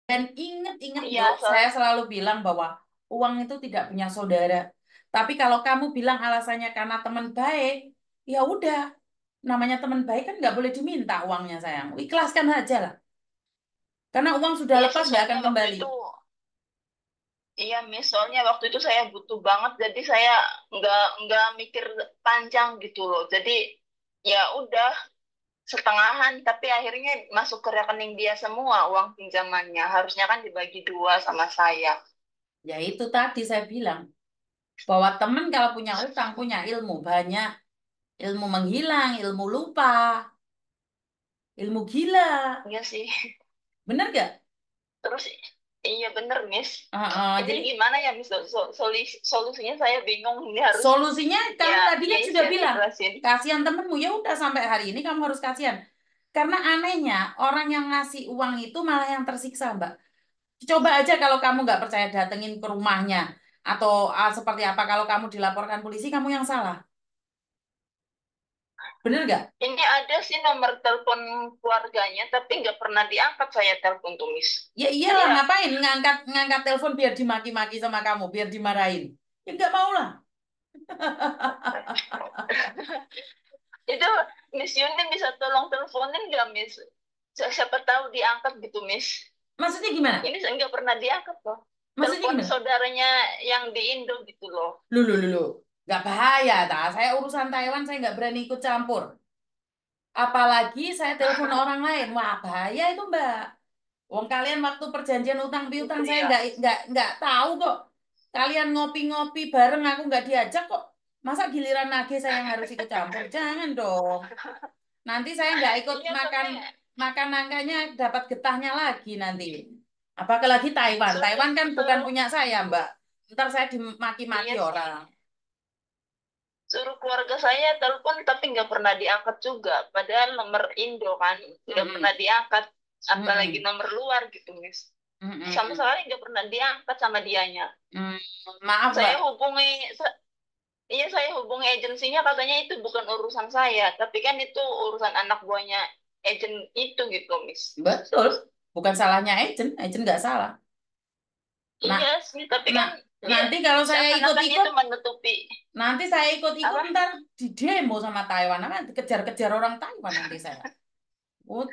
Dan ingat-ingat Iya, yuk, saya soalnya selalu bilang bahwa uang itu tidak punya saudara. Tapi kalau kamu bilang alasannya karena teman baik, ya udah, namanya teman baik kan nggak boleh diminta uangnya sayang. Ikhlaskan aja lah. Karena uang sudah iya sih lepas nggak akan soalnya waktu kembali. itu iya Miss, soalnya waktu itu saya butuh banget, jadi saya nggak mikir panjang gitu loh. Jadi ya udah setengahan, tapi akhirnya masuk ke rekening dia semua uang pinjamannya. Harusnya kan dibagi dua sama saya. Ya itu tadi saya bilang bahwa teman kalau punya utang punya ilmu banyak, ilmu menghilang, ilmu lupa, ilmu gila. Iya sih. Bener gak? Terus iya bener Miss. Ini Jadi gimana ya Miss? Solusinya saya bingung. Ini harus solusinya ya kamu tadi ya kan sudah istilah bilang, ikhlasin. kasihan temenmu ya udah sampai hari ini kamu harus kasihan. Karena anehnya orang yang ngasih uang itu malah yang tersiksa, Mbak. Coba aja kalau kamu nggak percaya datengin ke rumahnya atau seperti apa kalau kamu dilaporkan polisi kamu yang salah. Bener nggak? Ini ada sih nomor telepon keluarganya, tapi nggak pernah diangkat saya telepon tuh Miss. Ya iyalah Dia ngapain ngangkat ngangkat telepon biar dimaki-maki sama kamu, biar dimarahin. Ya nggak mau lah. itu Miss Yuni bisa tolong teleponin nggak Miss? Siapa tahu diangkat gitu Miss. Maksudnya gimana? Ini saya nggak pernah diangkat loh. Maksudnya Telepon gimana? saudaranya yang di Indo gitu loh. Lu. Nggak bahaya, tak? Saya urusan Taiwan saya nggak berani ikut campur. Apalagi saya telepon orang lain. Wah, bahaya itu, Mbak. Wong kalian waktu perjanjian utang piutang Gitu saya ya. nggak tahu kok. Kalian ngopi-ngopi bareng aku nggak diajak kok. Masa giliran nagih saya yang harus ikut campur? Jangan dong. Nanti saya nggak ikut Iya makan soalnya makan nangkanya dapat getahnya lagi nanti. Apalagi Taiwan. suruh Taiwan kan bukan suruh punya saya, Mbak. Ntar saya dimaki-maki iya sih. orang. Suruh keluarga saya telepon tapi nggak pernah diangkat juga. Padahal nomor Indo kan nggak pernah Mm-mm. diangkat. Apalagi Mm-mm. nomor luar gitu, Miss. Sama Mm-mm. sekali nggak pernah diangkat sama dianya. Mm, maaf, Saya Mbak. hubungi, iya saya hubungi agensinya katanya itu bukan urusan saya. Tapi kan itu urusan anak buahnya agen itu gitu, Miss. Betul. Bukan salahnya agent. Agent nggak salah. Nah, Iya sih, tapi nah, kan dia nanti kalau saya seakan-akan ikut-ikut, itu menutupi nanti saya ikut-ikut apa? ntar di demo sama Taiwan. Apa kejar-kejar orang Taiwan nanti saya. Oh,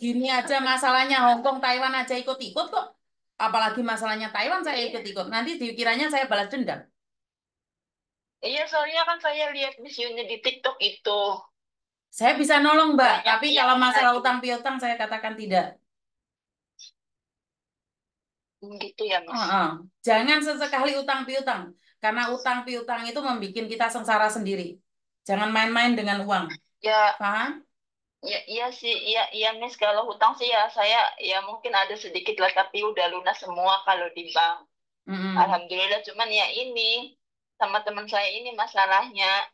gini aja masalahnya Hong Kong, Taiwan aja ikut-ikut kok. Apalagi masalahnya Taiwan saya Iya, ikut-ikut. Nanti dikiranya saya balas dendam. iya soalnya kan saya lihat misalnya di TikTok itu Saya bisa nolong, Mbak. banyak Tapi yang kalau masalah ngadu utang piutang saya katakan tidak. gitu ya, Mas. Heeh. Jangan sesekali utang piutang. Karena utang piutang itu membuat kita sengsara sendiri. Jangan main-main dengan uang. Ya, Paham? ya, iya sih, iya, iya, Miss. Kalau hutang sih ya saya ya mungkin ada sedikit lah, tapi udah lunas semua kalau di bank. Mm-mm. Alhamdulillah. Cuman ya ini sama teman saya ini masalahnya.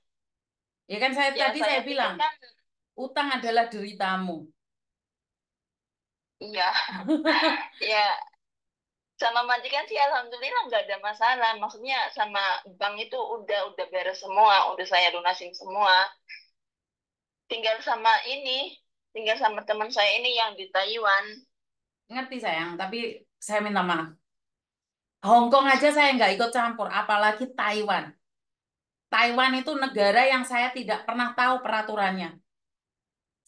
Ya kan saya Ya tadi saya saya pikir bilang, kan, utang adalah deritamu. iya, ya sama majikan sih alhamdulillah nggak ada masalah. Maksudnya sama bank itu udah beres semua, udah saya lunasin semua. Tinggal sama ini, tinggal sama teman saya ini yang di Taiwan. Ngerti sayang, tapi saya minta maaf. Hong Kong aja saya nggak ikut campur, apalagi Taiwan. Taiwan itu negara yang saya tidak pernah tahu peraturannya.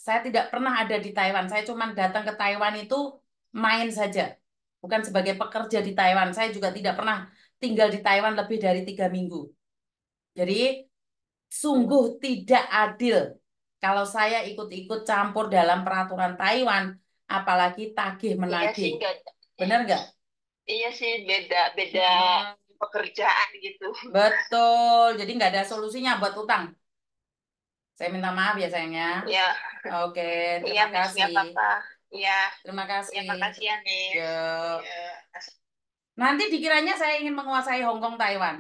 Saya tidak pernah ada di Taiwan. Saya cuma datang ke Taiwan itu main saja. Bukan sebagai pekerja di Taiwan. Saya juga tidak pernah tinggal di Taiwan lebih dari 3 minggu. Jadi sungguh tidak adil kalau saya ikut-ikut campur dalam peraturan Taiwan, apalagi tagih Iya menagih. sih nggak, Benar nggak? iya sih beda beda Mm-mm. pekerjaan gitu. Betul. Jadi nggak ada solusinya buat utang. Saya minta maaf ya sayangnya. Ya, Oke, iya terima Miss nggak kasih. apa-apa. Iya, Terima ya kasih. makasih ya Miss. Yo. Iya. Nanti dikiranya saya ingin menguasai Hong Kong Taiwan.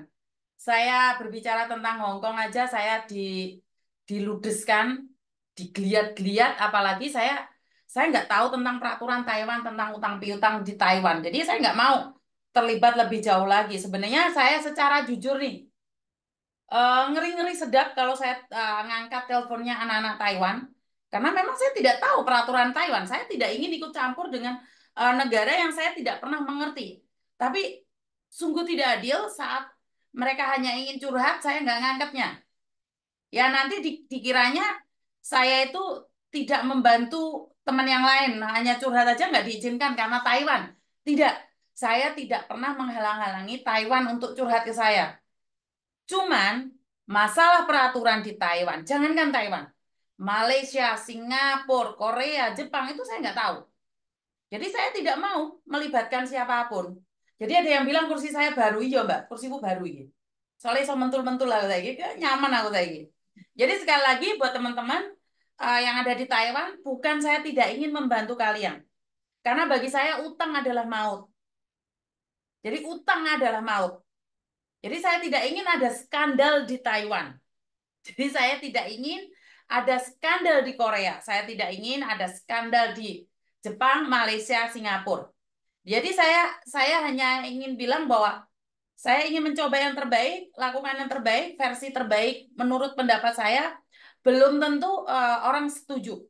Saya berbicara tentang Hong Kong aja saya diludeskan, digeliat-geliat, apalagi saya nggak tahu tentang peraturan Taiwan tentang utang piutang di Taiwan. Jadi saya nggak mau terlibat lebih jauh lagi. Sebenarnya saya secara jujur nih, ngeri-ngeri sedap kalau saya ngangkat teleponnya anak-anak Taiwan. Karena memang saya tidak tahu peraturan Taiwan. Saya tidak ingin ikut campur dengan negara yang saya tidak pernah mengerti. Tapi sungguh tidak adil saat mereka hanya ingin curhat, saya nggak ngangkatnya. Ya nanti dikiranya saya itu tidak membantu teman yang lain, hanya curhat aja nggak diizinkan karena Taiwan. Tidak, saya tidak pernah menghalang-halangi Taiwan untuk curhat ke saya. Cuman masalah peraturan di Taiwan, jangankan Taiwan, Malaysia, Singapura, Korea, Jepang itu saya nggak tahu. Jadi saya tidak mau melibatkan siapapun. Jadi ada yang bilang kursi saya baru, iya Mbak, kursiku baru ini. Soalnya so mentul-mentul lah saya gitu, nyaman aku saya gitu. Jadi sekali lagi buat teman-teman yang ada di Taiwan, bukan saya tidak ingin membantu kalian. Karena bagi saya utang adalah maut. Jadi utang adalah maut. Jadi saya tidak ingin ada skandal di Taiwan. Jadi saya tidak ingin ada skandal di Korea. Saya tidak ingin ada skandal di Jepang, Malaysia, Singapura. Jadi saya hanya ingin bilang bahwa saya ingin mencoba yang terbaik, lakukan yang terbaik, versi terbaik menurut pendapat saya. Belum tentu orang setuju.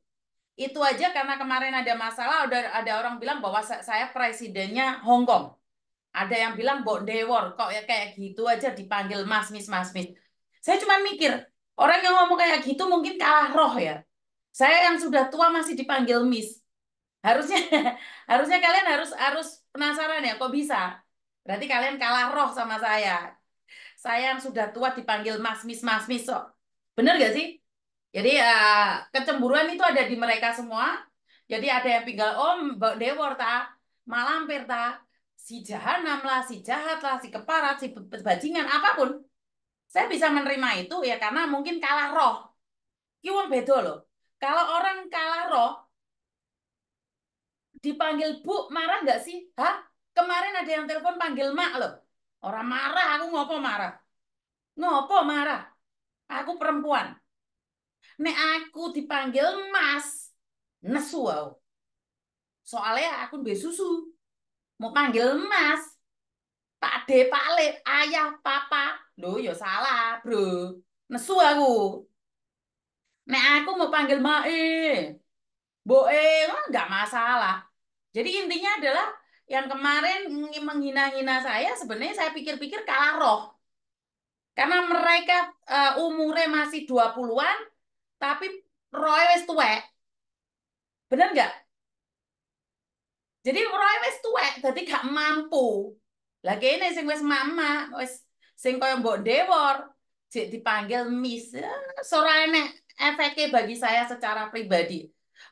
Itu aja karena kemarin ada masalah, ada orang bilang bahwa saya presidennya Hong Kong. Ada yang bilang Mbok Dewor, kok ya kayak gitu aja dipanggil Mas Mis Mas Mis. Saya cuma mikir, orang yang ngomong kayak gitu mungkin kalah roh ya. Saya yang sudah tua masih dipanggil Miss. Harusnya harusnya kalian harus harus penasaran ya, kok bisa? Berarti kalian kalah roh sama saya. Saya yang sudah tua dipanggil Mas Mis kok. Bener gak sih? Jadi kecemburuan itu ada di mereka semua. Jadi ada yang tinggal om Mbak Dewor ta, malampir ta, si jahanam lah, si jahat lah, si keparat, si bajingan apapun. Saya bisa menerima itu ya karena mungkin kalah roh. Ki wong beda loh. Kalau orang kalah roh dipanggil Bu marah nggak sih? Hah? Kemarin ada yang telepon panggil Mak loh. Orang marah, aku ngopo marah? Ngopo marah? Aku perempuan. Nek aku dipanggil Mas, nesu aku. Soalnya aku duwe susu. Mau panggil Mas, Pak De, Pak Le, ayah, papa. Loh, ya salah, bro. Nesu aku. Nek aku mau panggil Mae, Boe, nggak masalah. Jadi intinya adalah yang kemarin menghina-hina saya, sebenarnya saya pikir-pikir kalah roh. Karena mereka umurnya masih 20-an, tapi roy wis tuwek. Bener nggak? Jadi roy wis tuwek, jadi gak mampu. Lagi ini sing wis mama, wis sing kaya Mbok Dewor, jek dipanggil Miss. Sora enek efeknya bagi saya secara pribadi.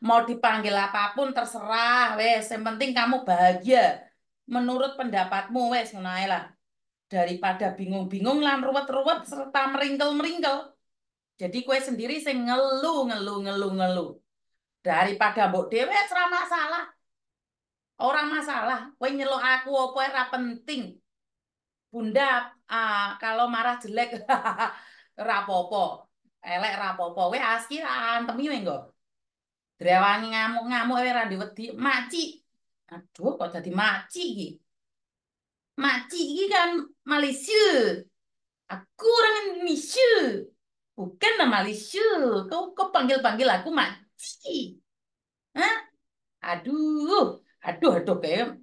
Mau dipanggil apapun terserah, wes. Yang penting kamu bahagia. Menurut pendapatmu, wes ngono ae lah. Daripada bingung-bingung lan ruwet-ruwet serta meringkel-meringkel. Jadi kue sendiri sing ngeluh. Daripada mbok dhewe ora masalah. Orang masalah. Kue nyeluk aku apa ora penting. Bunda, kalau marah jelek rapopo. Elek rapopo. We aski antemi we engko. Drewangi ngamuk-ngamuk we ra diwedi. Maci. Aduh, kok jadi maci iki? Maci iki kan Malaysia. Aku orang Indonesia. Bukan nama Malaysia. Kau panggil-panggil aku maci. Hah? Aduh, aduh, kayak